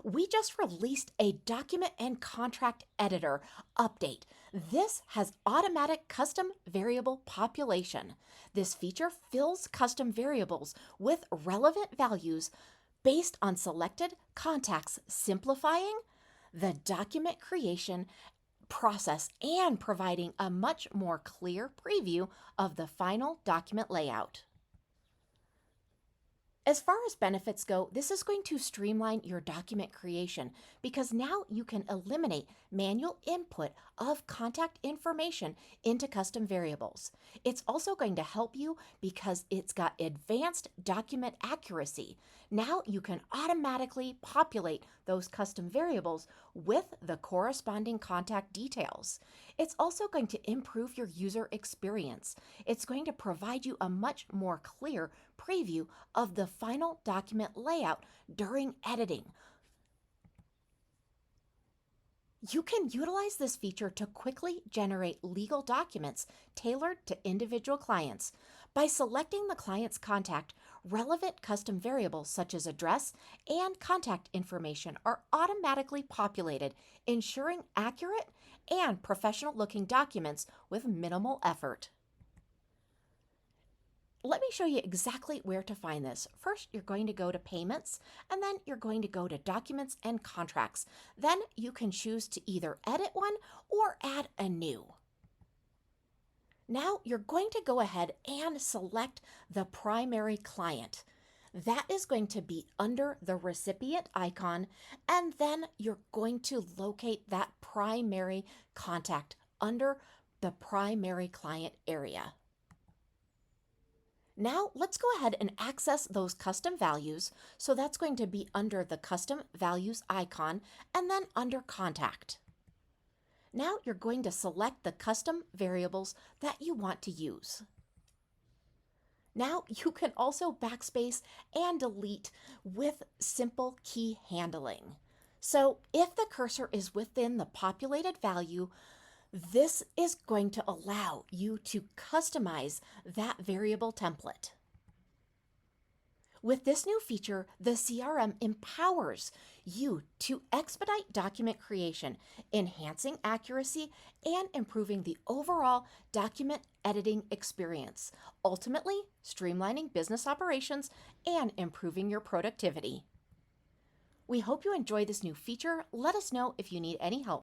We just released a document and contract editor update. This has automatic custom variable population. This feature fills custom variables with relevant values based on selected contacts, simplifying the document creation process and providing a much more clear preview of the final document layout. As far as benefits go, this is going to streamline your document creation because now you can eliminate manual input of contact information into custom variables. It's also going to help you because it's got advanced document accuracy. Now you can automatically populate those custom variables with the corresponding contact details. It's also going to improve your user experience. It's going to provide you a much more clear preview of the final document layout during editing. You can utilize this feature to quickly generate legal documents tailored to individual clients. By selecting the client's contact, relevant custom variables such as address and contact information are automatically populated, ensuring accurate and professional-looking documents with minimal effort. Let me show you exactly where to find this. First, you're going to go to Payments, and then you're going to go to Documents and Contracts. Then you can choose to either edit one or add a new. Now you're going to go ahead and select the primary client. That is going to be under the recipient icon, and then you're going to locate that primary contact under the primary client area. Now let's go ahead and access those custom values. So that's going to be under the custom values icon and then under contact. Now you're going to select the custom variables that you want to use. Now you can also backspace and delete with simple key handling. So if the cursor is within the populated value, this is going to allow you to customize that variable template. With this new feature, the CRM empowers you to expedite document creation, enhancing accuracy and improving the overall document editing experience, ultimately streamlining business operations and improving your productivity. We hope you enjoy this new feature. Let us know if you need any help.